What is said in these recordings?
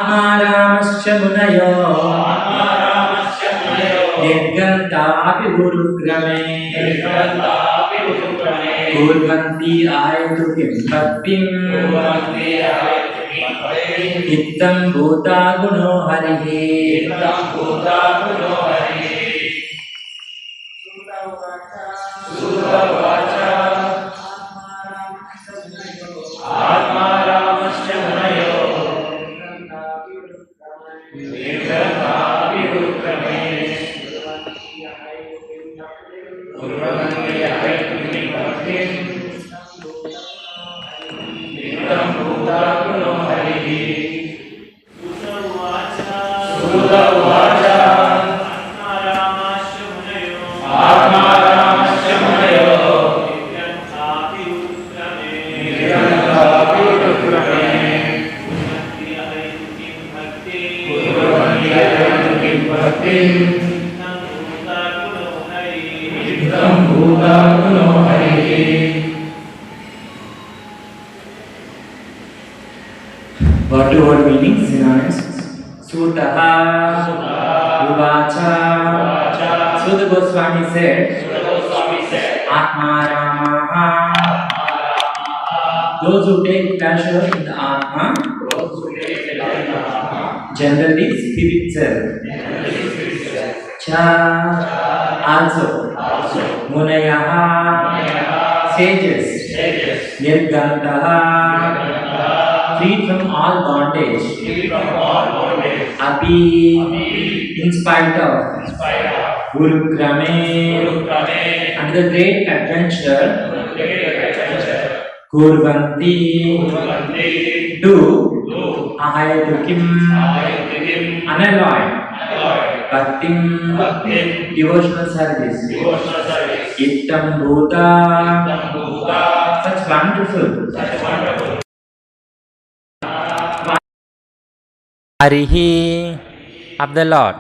Ramasya munayo Nirgantapi gurukrame Kurvanti ayatu kim bhaktim Ittam bhuta guno harihi Sutta vacha Atma Ramasya munayo Nirgantapi gurukrame Kurvanti ayatu kim bhaktim Ittam bhuta guno harihi Sutta vacha Atma Ramasya munayo Nirgantapi gurukrame Kurvanti ayatu kim bhaktim Ittam bhuta guno harihi. Word to word meaning synonyms. Sutaha Uvacha. So the Goswami said Atma Ramaha. Those who take pleasure in the Atma, generally spirit self. Cha also Munayaha sages Nirgantaha freed from all bondage Api in spite of Gurukrame and the great adventure Kurvanti do Ahayatukim unalloyed Bhaktim devotional service Ittam bhuta such wonderful Harihi of the Lord.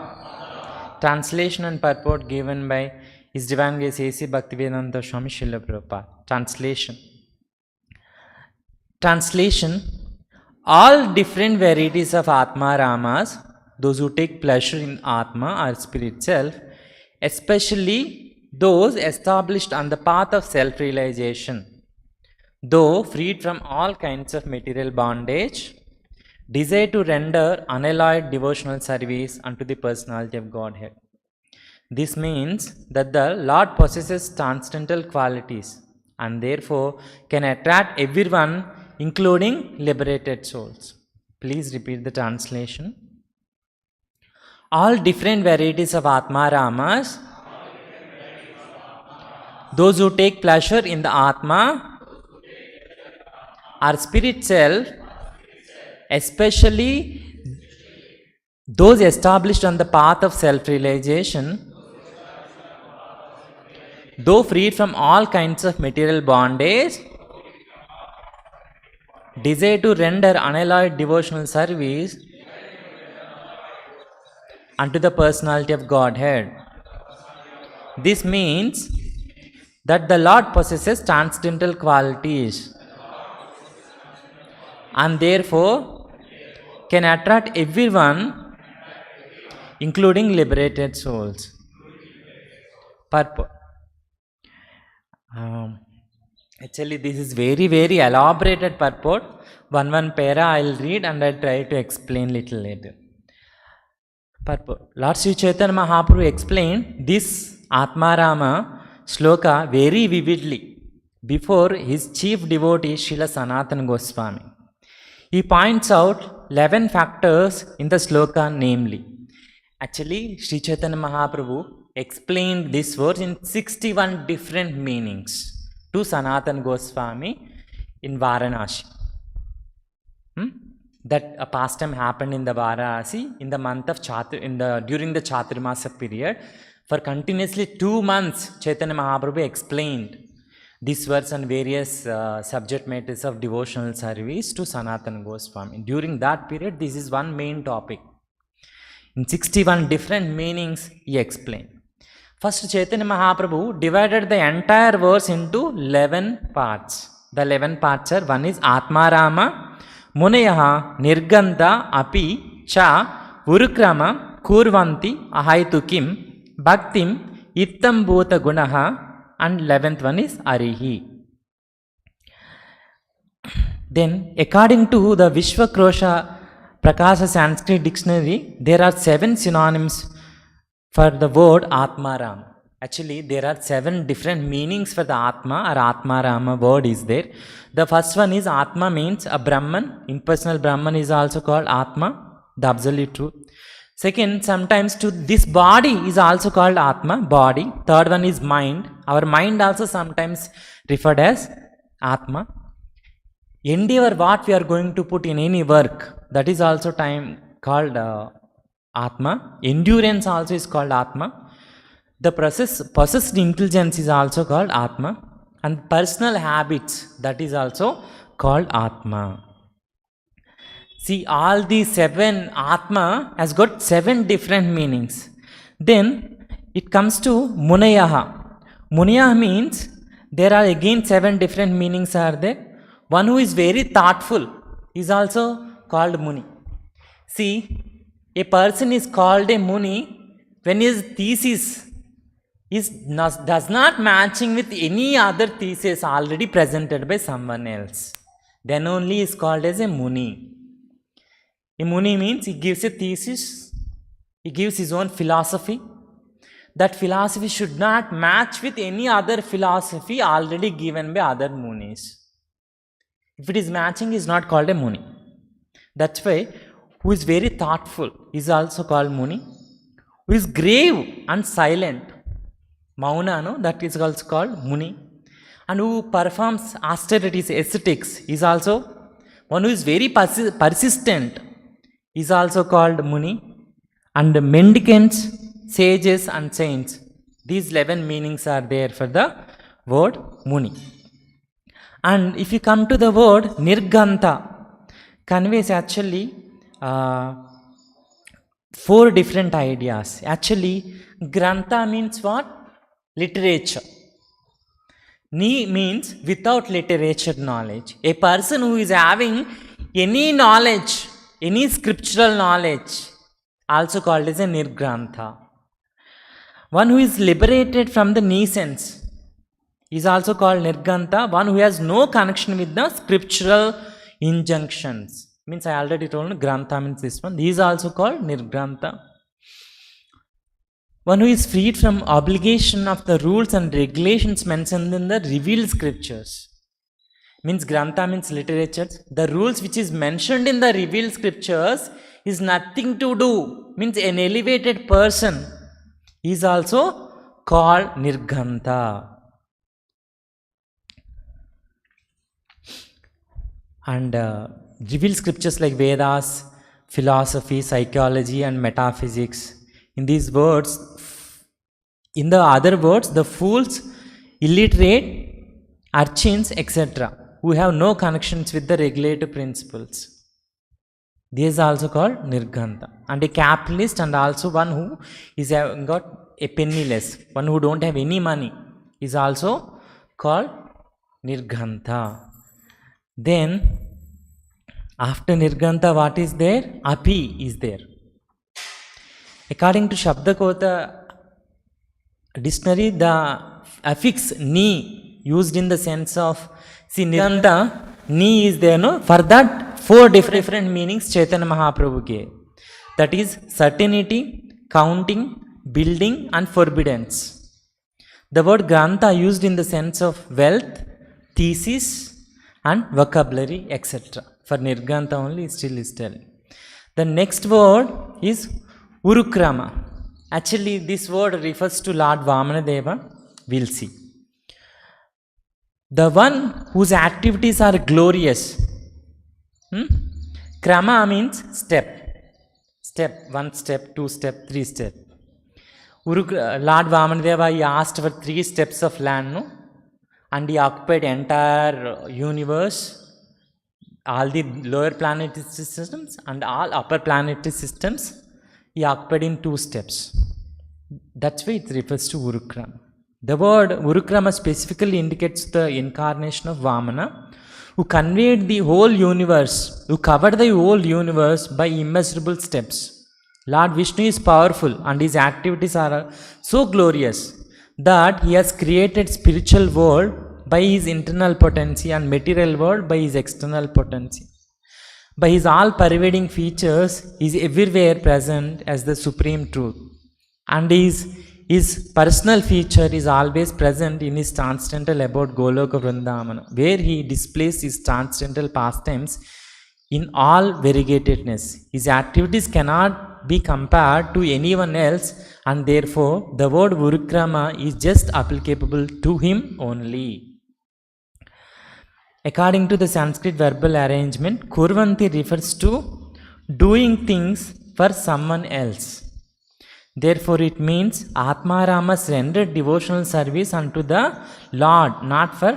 Translation and purport given by His Divine Grace A.C. Bhaktivedanta Swamy Srila Prabhupada. Translation. All different varieties of Atma Ramas, those who take pleasure in Atma or spirit self, especially those established on the path of self-realization, though freed from all kinds of material bondage, desire to render unalloyed devotional service unto the personality of Godhead. This means that the Lord possesses transcendental qualities and therefore can attract everyone, including liberated souls. Please repeat the translation. All different varieties of Atma Ramas, those who take pleasure in the Atma or spirit self, especially those established on the path of self-realization, though freed from all kinds of material bondage, desire to render unalloyed devotional service unto the personality of Godhead. This means that the Lord possesses transcendental qualities and therefore can attract everyone, including liberated souls. Purport. Actually, this is very elaborated purport. One para I'll read and I'll try to explain little later. Purport. Lord Sri Chaitanya Mahaprabhu explained this Atma Rama sloka very vividly before his chief devotee Srila Sanatana Goswami. He points out 11 factors in the sloka, namely. Actually, Sri Chaitanya Mahaprabhu explained this verse in 61 different meanings to Sanatana Goswami in Varanasi. That a pastime happened in the Varanasi in the month of during the Chaturmasa period. For continuously 2 months, Chaitanya Mahaprabhu explained this verse on various subject matters of devotional service to Sanatana Goswami. During that period, this is one main topic. In 61 different meanings, he explained. First, Chaitanya Mahaprabhu divided the entire verse into 11 parts. The 11 parts are, one is Atma Rama, Munayaha, Nirganta, Api, cha urukrama kurvanti ahaytukim bhaktim ittam bhuta gunaha. And 11th one is arihi. Then according to the Vishwakrosha Prakasha Sanskrit dictionary, there are 7 synonyms for the word Atmaram. Actually, there are 7 different meanings for the Atma or Atmarama word is there. The first one is Atma means a Brahman. Impersonal Brahman is also called Atma, the absolute truth. Second, sometimes to this body is also called Atma, body. Third one is mind. Our mind also sometimes referred as Atma. Endeavor what we are going to put in any work, that is also time called Atma. Endurance also is called Atma. The possessed intelligence is also called Atma. And personal habits, that is also called Atma. See, all these 7 Atma has got 7 different meanings. Then it comes to Munayaha. Munayaha means there are again 7 different meanings are there. One who is very thoughtful is also called Muni. See, a person is called a Muni when his thesis does not matching with any other thesis already presented by someone else. Then only is called as a Muni. A Muni means he gives a thesis, he gives his own philosophy. That philosophy should not match with any other philosophy already given by other Munis. If it is matching, he is not called a Muni. That's why who is very thoughtful is also called Muni. Who is grave and silent, Mauna, no? That is also called Muni. And who performs austerities, ascetics, is also one who is very persistent, is also called Muni. And the mendicants, sages and saints, these 11 meanings are there for the word Muni. And if you come to the word Nirganta, conveys actually 4 different ideas. Actually, Grantha means what? Literature. Ni means without literature knowledge. A person who is having any knowledge, any scriptural knowledge, also called as a Nirgrantha. One who is liberated from the nuisance is also called Nirganta. One who has no connection with the scriptural injunctions. Means I already told you, Grantha means this one. He is also called Nirgrantha. One who is freed from obligation of the rules and regulations mentioned in the revealed scriptures. Means Grantha means literature. The rules which is mentioned in the revealed scriptures is nothing to do. Means an elevated person is also called Nirganta. And revealed scriptures like Vedas, philosophy, psychology and metaphysics. In these words, in the other words, the fools, illiterate, urchins, etc., who have no connections with the regulative principles. These are also called Nirganta. And a capitalist and also one who is got a penniless, one who don't have any money, is also called Nirganta. Then, after Nirganta, what is there? Api is there. According to Shabdakota dictionary, the affix ni used in the sense of, see, Nirganta, ni is there, no? For that, 4 different meanings Chaitanya Mahaprabhu gave. That is certainty, counting, building and forbiddance. The word Grantha used in the sense of wealth, thesis and vocabulary, etc. For Nirganta only still is telling. The next word is Urukrama. Actually, this word refers to Lord Vamanadeva. We'll see. The one whose activities are glorious. Krama means step. Step, 1 step, 2 step, 3 step. Lord Vamanadeva, he asked for 3 steps of land, no? And he occupied entire universe, all the lower planetary systems and all upper planetary systems. He occupied in 2 steps. That's why it refers to Urukrama. The word Urukrama specifically indicates the incarnation of Vamana, who conveyed the whole universe, who covered the whole universe by immeasurable steps. Lord Vishnu is powerful and his activities are so glorious that he has created spiritual world by his internal potency and material world by his external potency. By his all-pervading features, he is everywhere present as the supreme truth. And his personal feature is always present in his transcendental abode Goloka Vrindavana, where he displays his transcendental pastimes in all variegatedness. His activities cannot be compared to anyone else, and therefore the word Vurukrama is just applicable to him only. According to the Sanskrit verbal arrangement, Kurvanti refers to doing things for someone else. Therefore, it means Atmaramas rendered devotional service unto the Lord, not for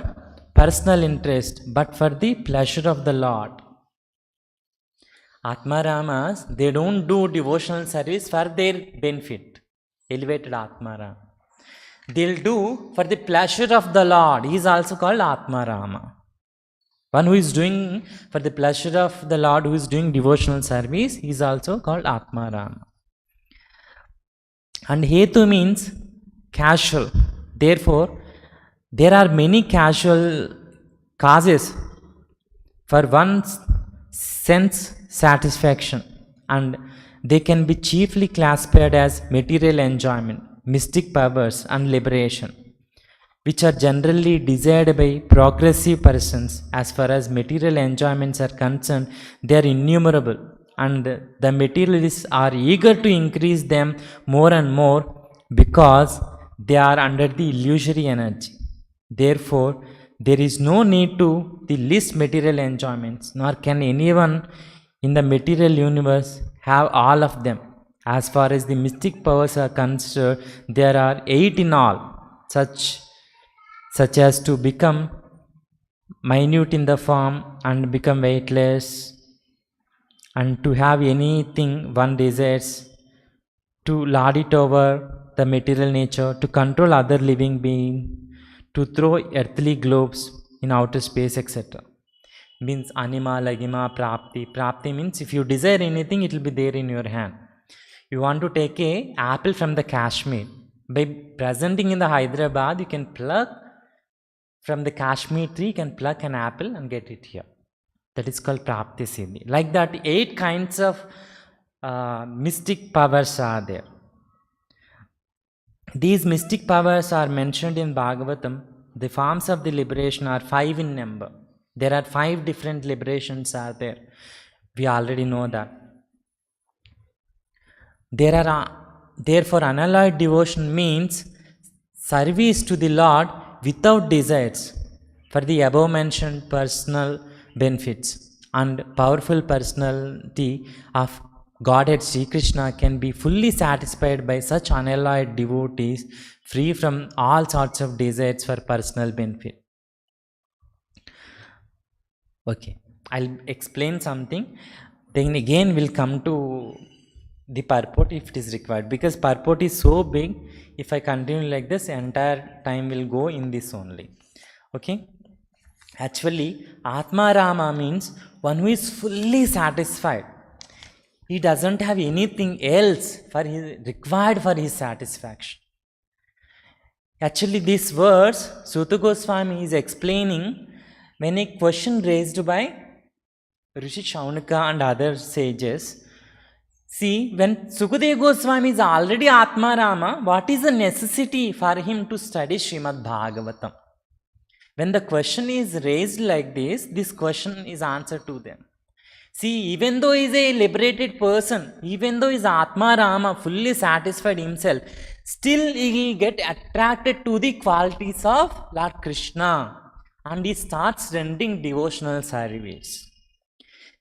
personal interest, but for the pleasure of the Lord. Atmaramas, they don't do devotional service for their benefit. Elevated Atmarama. They'll do for the pleasure of the Lord. He is also called Atmarama. One who is doing for the pleasure of the Lord, who is doing devotional service, he is also called Atmarama. And Hetu means casual. Therefore, there are many casual causes for one's sense satisfaction, and they can be chiefly classified as material enjoyment, mystic powers, and liberation, which are generally desired by progressive persons. As far as material enjoyments are concerned, they are innumerable, and the materialists are eager to increase them more and more because they are under the illusory energy. Therefore, there is no need to the least material enjoyments, nor can anyone in the material universe have all of them. As far as the mystic powers are concerned, there are 8 in all, such as to become minute in the form and become weightless, and to have anything one desires, to lord it over the material nature, to control other living being, to throw earthly globes in outer space, etc. Means anima, lagima, prapti. Prapti means if you desire anything, it will be there in your hand. You want to take a apple from the Kashmir. By presenting in the Hyderabad, you can pluck from the Kashmir tree, you can pluck an apple and get it here. That is called Prapti Siddhi. Like that, 8 kinds of mystic powers are there. These mystic powers are mentioned in Bhagavatam. The forms of the liberation are 5 in number. There are 5 different liberations are there. We already know that. Therefore, unalloyed devotion means service to the Lord without desires for the above mentioned personal benefits, and powerful personality of Godhead Sri Krishna can be fully satisfied by such unalloyed devotees, free from all sorts of desires for personal benefit. Okay, I'll explain something, then again we'll come to the purport if it is required, because purport is so big. If I continue like this, entire time will go in this only. Okay, actually Atmarama means one who is fully satisfied. He doesn't have anything else required for his satisfaction. Actually, these words Suta Goswami is explaining when a question raised by Rishi Shaunaka and other sages. See, when Sukadeva Goswami is already Atmarama, what is the necessity for him to study Srimad Bhagavatam? When the question is raised like this question is answered to them. See, even though he is a liberated person, even though he is Atmarama, fully satisfied himself, still he will get attracted to the qualities of Lord Krishna, and he starts rendering devotional service.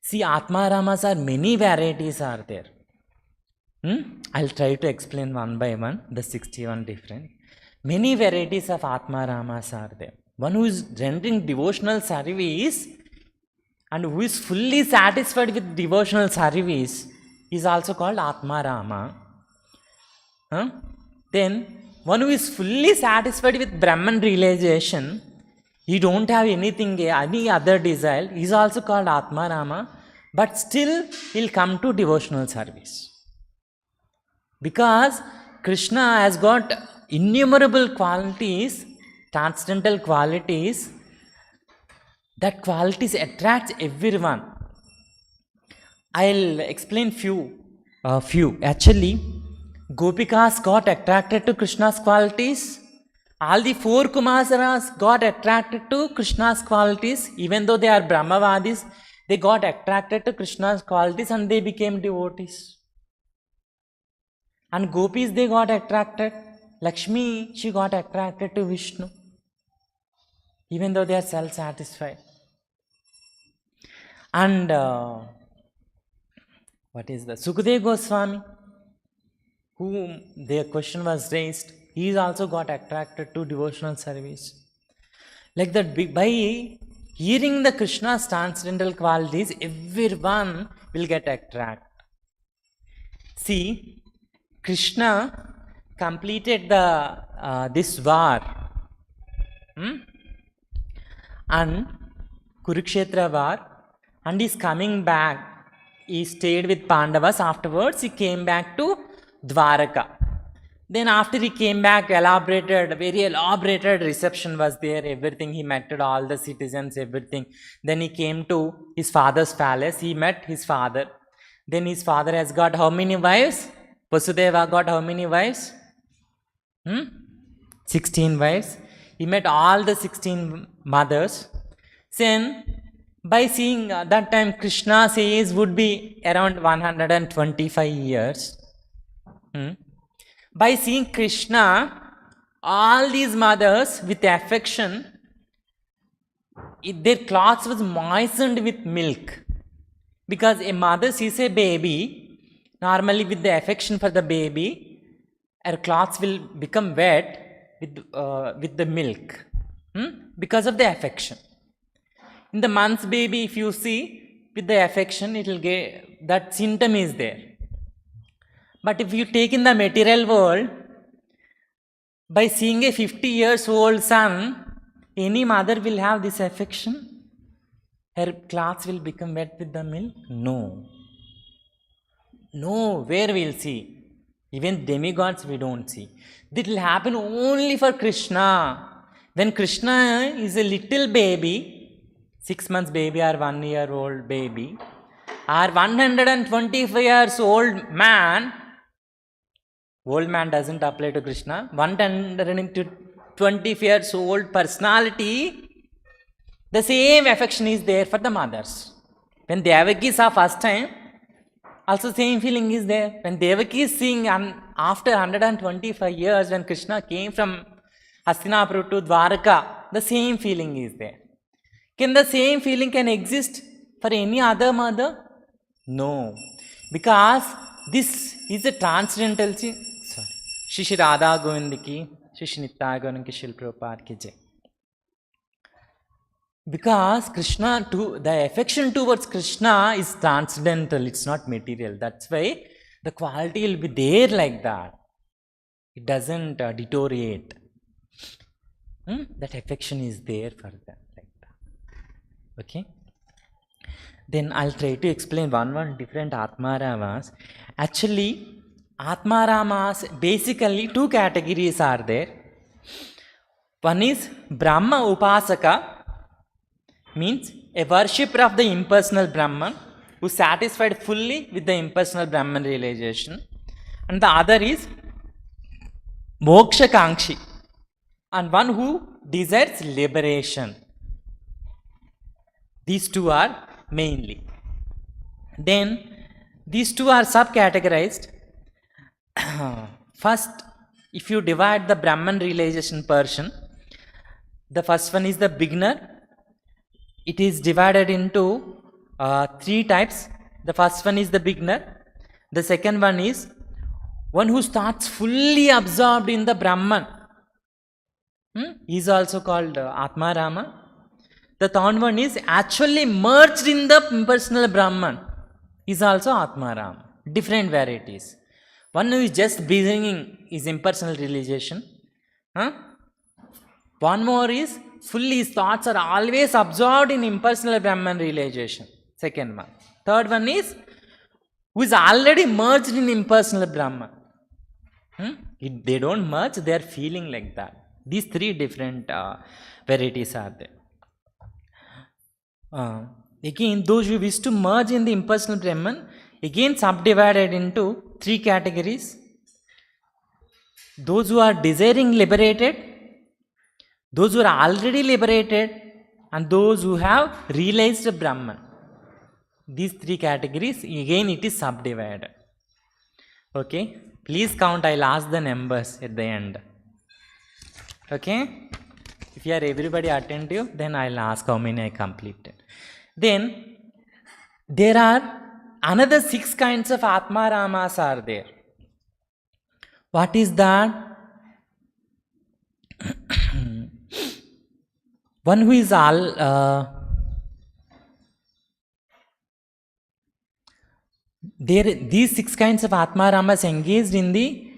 See, Atmaramas are many varieties are there. I'll try to explain one by one, the 61 different. Many varieties of Atmaramas are there. One who is rendering devotional service and who is fully satisfied with devotional service is also called Atmarama. Then one who is fully satisfied with Brahman realization He don't have anything, any other desire. He's also called Atma Rama, but still he'll come to devotional service. Because Krishna has got innumerable qualities, transcendental qualities, that qualities attracts everyone. I'll explain few. Actually, Gopikas got attracted to Krishna's qualities. All the 4 Kumasaras got attracted to Krishna's qualities. Even though they are Brahmavadis, they got attracted to Krishna's qualities and they became devotees. And Gopis, they got attracted. Lakshmi, she got attracted to Vishnu. Even though they are self-satisfied. And what is the Sukadeva Goswami, whom their question was raised, he also got attracted to devotional service. Like that, by hearing the Krishna's transcendental qualities, everyone will get attracted. See, Krishna completed the this war, and Kurukshetra war, and is coming back. He stayed with Pandavas. Afterwards, he came back to Dwaraka. Then after he came back, very elaborated reception was there. Everything, he met all the citizens, everything. Then he came to his father's palace. He met his father. Then his father has got how many wives? Vasudeva got how many wives? 16 wives. He met all the 16 mothers. Then, by seeing that time, Krishna's age would be around 125 years. By seeing Krishna, all these mothers with affection, their clothes was moistened with milk. Because a mother sees a baby, normally with the affection for the baby, her clothes will become wet with the milk. Because of the affection. In the month's baby, if you see, with the affection, it will get, that symptom is there. But if you take in the material world, by seeing a 50 years old son, any mother will have this affection? Her clothes will become wet with the milk? No. No, where we'll see? Even demigods we don't see. This will happen only for Krishna. When Krishna is a little baby, 6 months baby or 1 year old baby, or 125 years old man doesn't apply to Krishna, 120 years old personality, the same affection is there for the mothers. When Devaki saw first time, also same feeling is there. When Devaki is seeing after 125 years, when Krishna came from Hastinapur to Dwaraka, the same feeling is there. Can the same feeling can exist for any other mother? No. Because this is a transcendental thing. Shri Radha Govind ki, Shri Nitya Govind ki, Shri Prabhupada ki jai. Because Krishna, the affection towards Krishna is transcendental, it's not material. That's why the quality will be there like that. It doesn't deteriorate. That affection is there for them like that. Okay? Then I'll try to explain one different Atma Ramas. Actually, Atma Ramas, basically 2 categories are there. One is Brahma Upasaka, means a worshipper of the impersonal Brahman who is satisfied fully with the impersonal Brahman realization. And the other is Moksha Kankshi, and one who desires liberation. These 2 are mainly. Then these 2 are sub-categorized. First, if you divide the Brahman realization person, the first one is the beginner. It is divided into 3 types. The first one is the beginner. The second one is one who starts fully absorbed in the Brahman. He is also called Atma Rama. The third one is actually merged in the impersonal Brahman. He is also Atma Rama. Different varieties. One who is just beginning is impersonal realization. One more is fully, his thoughts are always absorbed in impersonal Brahman realization. Second one. Third one is who is already merged in impersonal Brahman. They don't merge, they are feeling like that. These three different varieties are there. Again, those who wish to merge in the impersonal Brahman, again subdivided into three categories. Those who are desiring liberated, those who are already liberated, and those who have realized Brahman. These three categories, again it is subdivided. Okay, please count, I'll ask the numbers at the end. Okay, if you are everybody attentive, then I'll ask how many I completed. Then there are another 6 kinds of Atma Ramas are there. What is that? One who is these 6 kinds of Atma Ramas engaged in the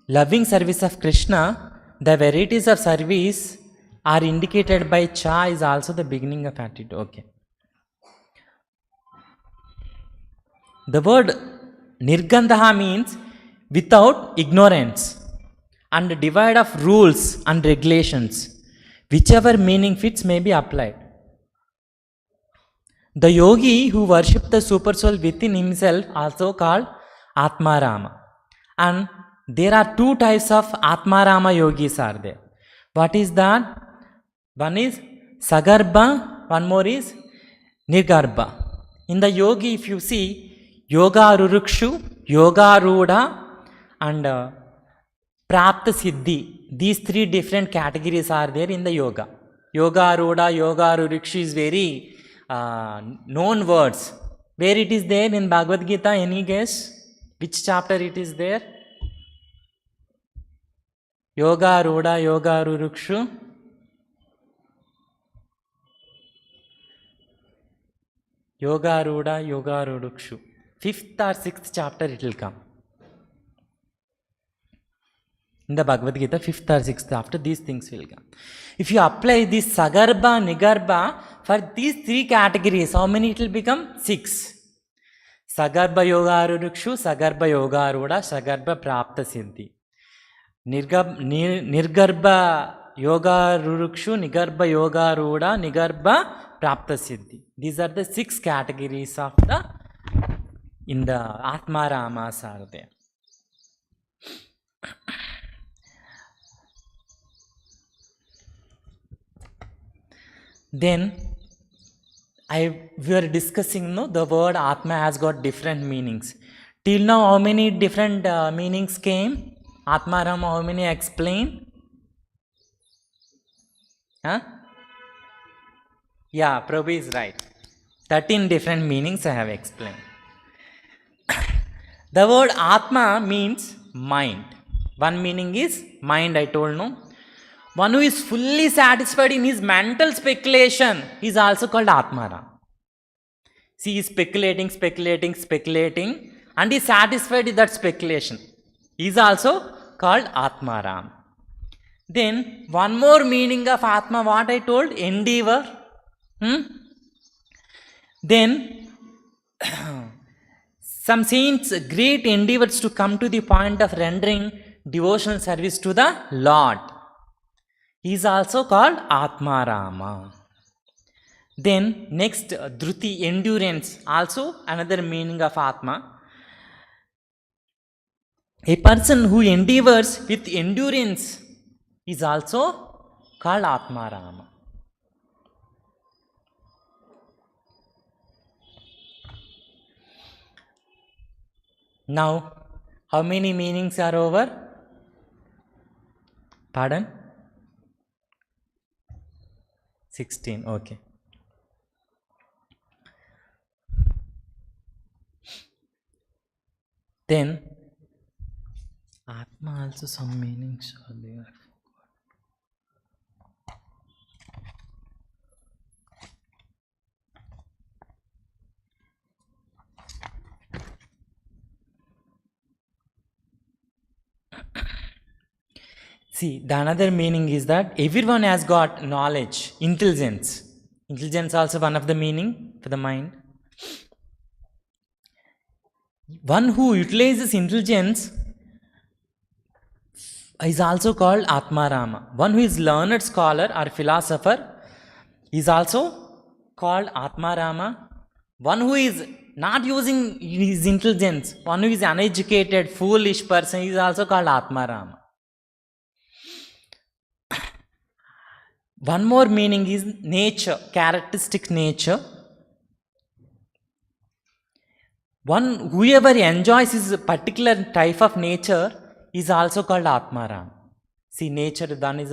loving service of Krishna. The varieties of service are indicated by cha is also the beginning of attitude. Okay. The word nirgandaha means without ignorance and devoid of rules and regulations. Whichever meaning fits may be applied. The yogi who worships the super soul within himself also called Atmarama. And there are 2 types of Atmarama yogis are there. What is that? One is Sagarbha, one more is Nirgarbha. In the yogi, if you see, Yoga Rurukshu, Yoga Rudha, and Prapta Siddhi. These 3 different categories are there in the yoga. Yoga Rudha, Yoga Rurukshu is very known words. Where it is there in Bhagavad Gita, any guess? Which chapter it is there? Yoga Rudha, Yoga Rurukshu. Yoga Rudha, Yoga Rurukshu. 5th or 6th chapter it will come. In the Bhagavad Gita, 5th or 6th chapter, these things will come. If you apply this Sagarbha, Nigarbha, for these 3 categories, how many it will become? 6. Sagarbha Yoga Rurukshu, Sagarbha Yoga Rudha, Sagarbha Prapta Siddhi. Nirgarbha Yoga Rurukshu, Nigarbha Yoga Rudha, Nigarbha Prapta Siddhi. These are the 6 categories of in the Atma Ramas are there. Then we were discussing, the word Atma has got different meanings. Till now, how many different meanings came? Atma Rama, how many explain? Huh? Yeah, Prabhu is right. 13 different meanings I have explained. The word Atma means mind. One meaning is mind, I told no. One who is fully satisfied in his mental speculation is also called Atmaram. See, he is speculating, and he is satisfied with that speculation. He is also called Atmaram. Then, one more meaning of Atma, what I told? Endeavor. Then, some saints great endeavors to come to the point of rendering devotional service to the Lord. He is also called Atmarama. Then next, Dhruti, endurance, also another meaning of Atma. A person who endeavors with endurance is also called Atmarama. Now, how many meanings are over? Pardon? 16, okay. Then, Atma also some meanings are there. See, the another meaning is that everyone has got knowledge, intelligence. Intelligence also one of the meaning for the mind. One who utilizes intelligence is also called Atmarama. One who is learned scholar or philosopher is also called Atmarama. One who is not using his intelligence, one who is uneducated, foolish person is also called Atmarama. One more meaning is nature, characteristic nature. Whoever enjoys his particular type of nature is also called Atmaram. See, nature then is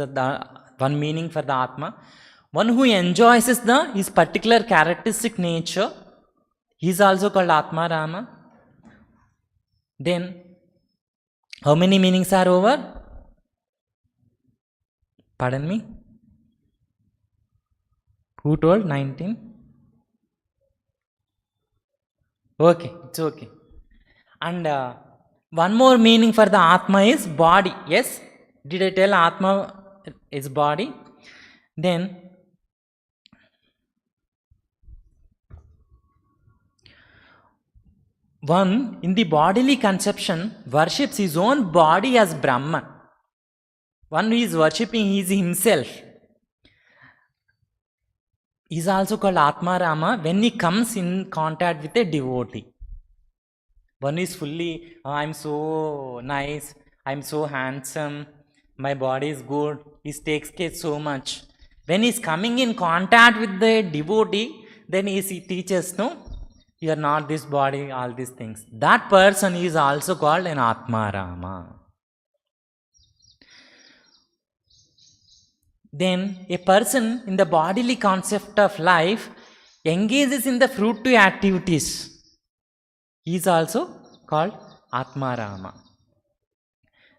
one meaning for the Atma. One who enjoys his particular characteristic nature is also called Atmarama. Then, how many meanings are over? Pardon me? Who told? 19? Okay, it's okay. And one more meaning for the Atma is body. Yes? Did I tell Atma is body? Then, one in the bodily conception worships his own body as Brahman. One who is worshipping is himself. Is also called Atmarama when he comes in contact with a devotee. One is fully, I'm so nice, I'm so handsome, my body is good, he takes care so much. When he is coming in contact with the devotee, then he teaches, no, you are not this body, all these things. That person is also called an Atmarama. Then a person in the bodily concept of life engages in the fruitive activities. He is also called Atmarama.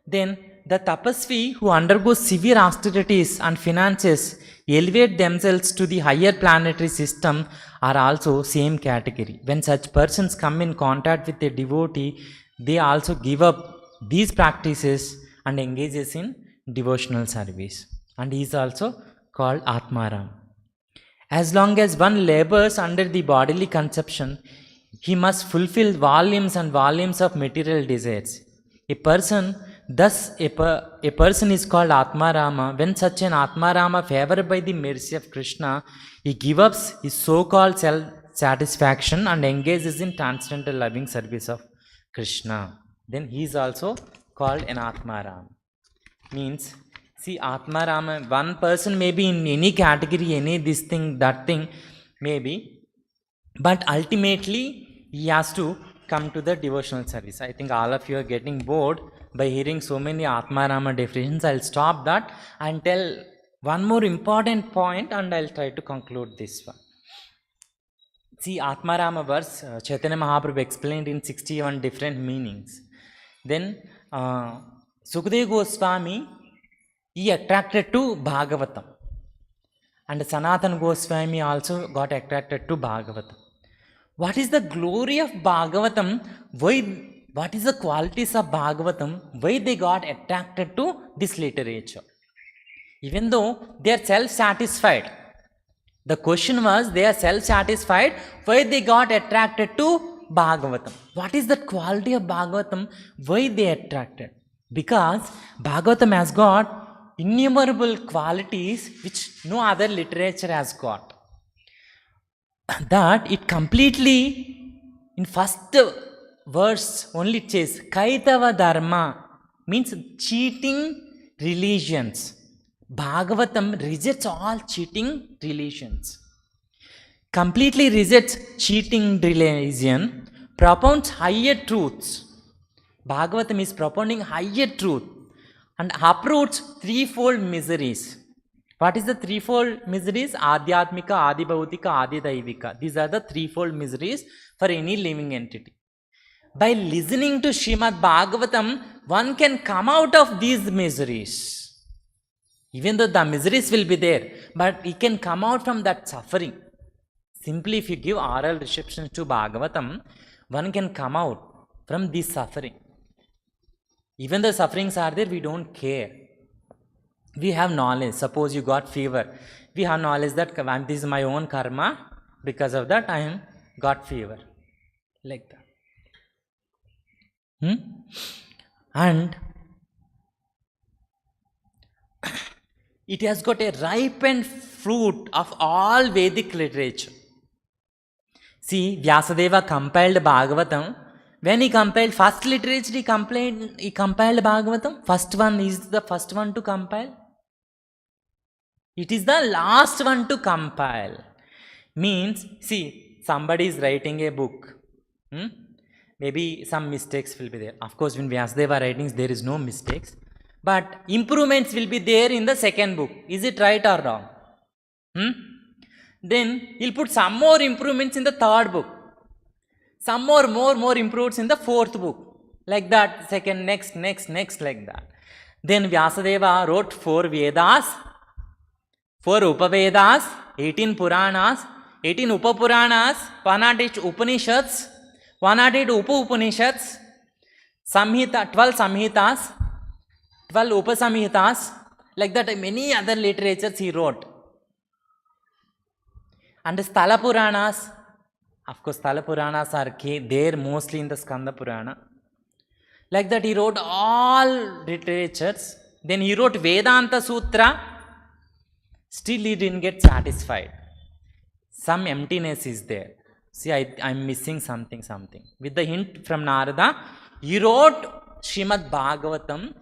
Then the tapasvi who undergoes severe austerities and finances elevate themselves to the higher planetary system are also same category. When such persons come in contact with a devotee, they also give up these practices and engages in devotional service. And he is also called Atmaram. As long as one labors under the bodily conception, he must fulfill volumes and volumes of material desires. A person is called Atmarama. When such an Atmarama, favored by the mercy of Krishna, he gives up his so-called self-satisfaction and engages in transcendental loving service of Krishna. Then he is also called an Atmarama. Means, see, Atmarama, one person may be in any category, any this thing, that thing, maybe, but ultimately he has to come to the devotional service. I think all of you are getting bored by hearing so many Atmarama definitions. I'll stop that and tell one more important point and I'll try to conclude this one. See, Atmarama verse, Chaitanya Mahaprabhu explained in 61 different meanings. Then, Sukadeva Goswami, he attracted to Bhagavatam. And Sanatana Goswami also got attracted to Bhagavatam. What is the glory of Bhagavatam? What is the qualities of Bhagavatam? Why they got attracted to this literature? Even though they are self-satisfied. The question was, they are self-satisfied, why they got attracted to Bhagavatam? What is the quality of Bhagavatam? Why they attracted? Because Bhagavatam has got innumerable qualities which no other literature has got. That it completely, in first verse only it says, Kaitava Dharma, means cheating religions. Bhagavatam rejects all cheating religions. Completely rejects cheating religion, propounds higher truths. Bhagavatam is propounding higher truth and uproots threefold miseries. What is the threefold miseries? Adhyatmika, Adibhautika, Adidaivika. These are the threefold miseries for any living entity. By listening to Srimad Bhagavatam, one can come out of these miseries. Even though the miseries will be there, but he can come out from that suffering. Simply if you give oral reception to Bhagavatam, one can come out from this suffering. Even the sufferings are there, we don't care. We have knowledge. Suppose you got fever. We have knowledge that this is my own karma. Because of that, I am got fever. Like that. And it has got a ripened fruit of all Vedic literature. See, Vyasadeva compiled Bhagavatam. When he compiled first literature, he compiled Bhagavatam. First one is the first one to compile. It is the last one to compile. Means, see, somebody is writing a book. Maybe some mistakes will be there. Of course, when Vyasadeva writings, there is no mistakes. But improvements will be there in the second book. Is it right or wrong? Then he'll put some more improvements in the third book. Some more improvements in the fourth book. Like that, second, next, like that. Then Vyasadeva wrote 4 Vedas, 4 Upavedas, 18 Puranas, 18 Upapuranas, 108 Upanishads, 108 Upanishads, Samhita, 12 Samhitas, 12 Upasamhitas, like that many other literatures he wrote. And the Sthala Puranas, of course Sthala Puranas are there mostly in the Skanda Purana. Like that he wrote all literatures. Then he wrote Vedanta Sutra. Still he didn't get satisfied. Some emptiness is there. See, I'm missing something. With the hint from Narada, he wrote Srimad Bhagavatam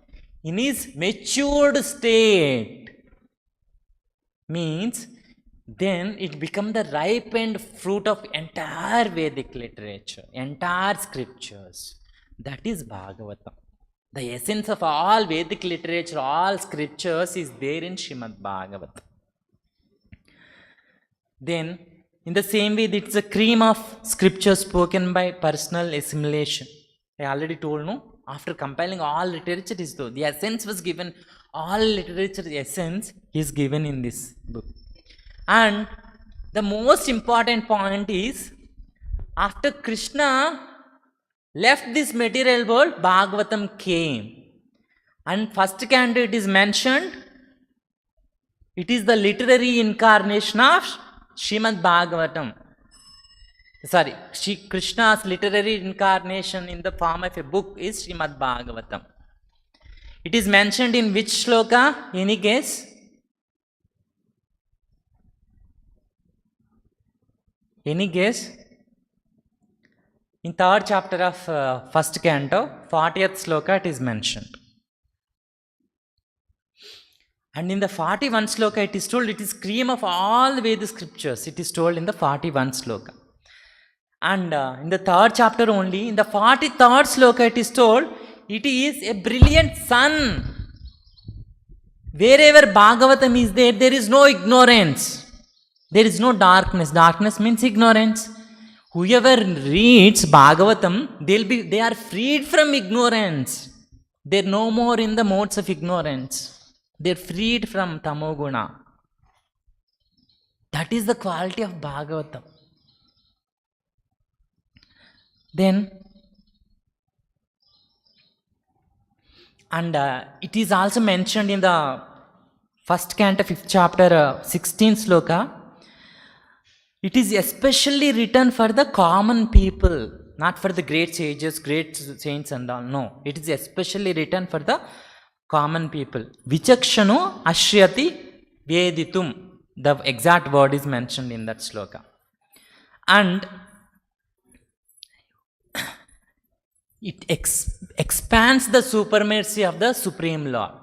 in his matured state. Means, then it becomes the ripened fruit of entire Vedic literature, entire scriptures. That is Bhagavatam. The essence of all Vedic literature, all scriptures is there in Srimad Bhagavatam. Then, in the same way, it's a cream of scripture spoken by personal assimilation. I already told, no? After compiling all literature, the essence was given, all literature essence is given in this book. And the most important point is, after Krishna left this material world, Bhagavatam came. And first canto it is mentioned, it is the literary incarnation of Srimad Bhagavatam. Sorry, Krishna's literary incarnation in the form of a book is Srimad Bhagavatam. It is mentioned in which shloka? Any guess? Any guess? In 3rd chapter of 1st canto, 40th shloka it is mentioned. And in the 41 shloka it is told it is cream of all Veda scriptures. It is told in the 41 shloka. And in the 3rd chapter only, in the 43rd shloka it is told it is a brilliant sun. Wherever Bhagavatam is there, there is no ignorance. There is no darkness. Darkness means ignorance. Whoever reads Bhagavatam, they are freed from ignorance. They are no more in the modes of ignorance. They are freed from tamoguna. That is the quality of Bhagavatam. Then, and it is also mentioned in the 1st canto, 5th chapter, 16th sloka. It is especially written for the common people, not for the great sages, great saints and all. No, it is especially written for the common people. Vichakshano ashriyati veditum. The exact word is mentioned in that sloka. And it expands the supremacy of the Supreme Lord.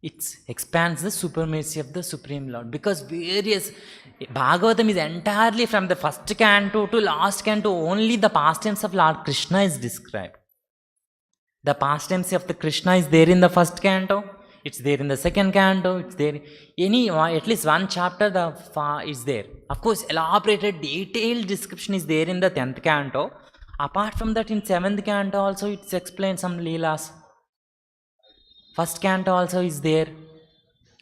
It expands the supremacy of the Supreme Lord, because Bhagavatam is entirely from the 1st canto to last canto, only the past tense of Lord Krishna is described. The past tense of the Krishna is there in the 1st canto, it's there in the 2nd canto, it's there at least one chapter is there. Of course, elaborated, detailed description is there in the 10th canto. Apart from that, in 7th canto also it's explained some leelas. 1st canto also is there.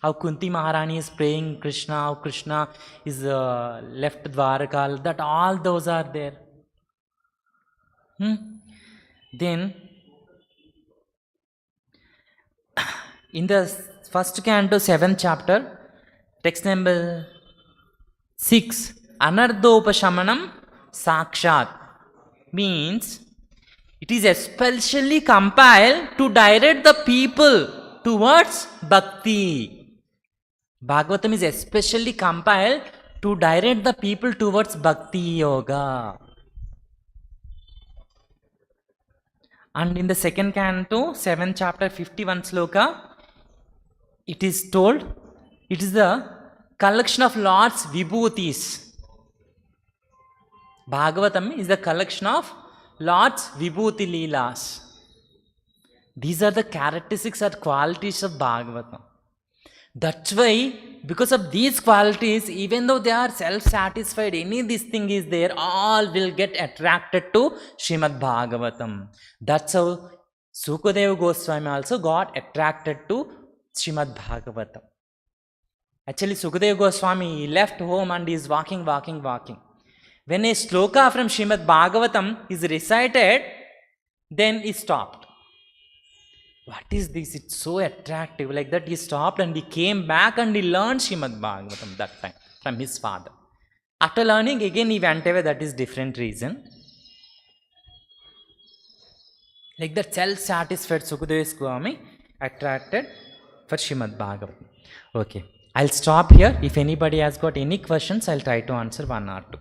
How Kunti Maharani is praying Krishna, how Krishna is left Dwaraka, that all those are there. Then, In the first canto, 7th chapter, text number 6, Anardopashamanam Sakshat means it is especially compiled to direct the people towards bhakti. Bhagavatam is especially compiled to direct the people towards bhakti yoga. And in the second canto, 7th chapter, 51 sloka, it is told, it is the collection of Lord's vibhutis. Bhagavatam is the collection of Lord's vibhuti leelas. These are the characteristics or qualities of Bhagavatam. That's why, because of these qualities, even though they are self-satisfied, any this thing is there, all will get attracted to Srimad Bhagavatam. That's how Sukadeva Goswami also got attracted to Srimad Bhagavatam. Actually, Sukadeva Goswami left home and is walking. When a sloka from Srimad Bhagavatam is recited, then he stopped. What is this? It's so attractive. Like that, he stopped and he came back and he learned Srimad Bhagavatam that time from his father. After learning, again he went away. That is different reason. Like that, self-satisfied Sukadeva Goswami attracted for Srimad Bhagavatam. Okay, I'll stop here. If anybody has got any questions, I'll try to answer one or two.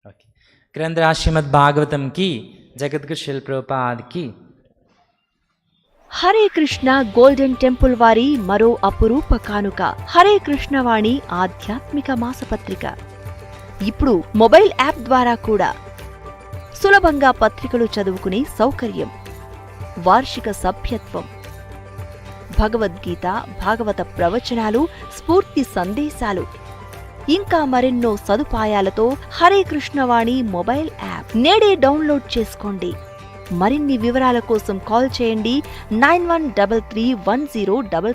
Okay. Grandhara Srimad Bhagavatam ki, Jagadguru Srila Prabhupada ki. Hare Krishna golden temple వారి మరో అపురూప కానుక హరే కృష్ణవాణి ఆధ్యాత్మిక మాసపత్రిక. ఇప్పుడు mobile app ద్వారా కూడా సులభంగా పత్రికలు చదువుకునే సౌకర్యం, వార్షిక సభ్యత్వం, భగవద్గీత, భాగవత ప్రవచనాలు, స్ఫూర్తి సందేశాలు, ఇంకా మరెన్నో సదుపాయాలతో హరే కృష్ణవాణి మొబైల్ యాప్ నేడే డౌన్లోడ్ చేసుకోండి. మరిన్ని వివరాల కోసం కాల్ చేయండి 91331077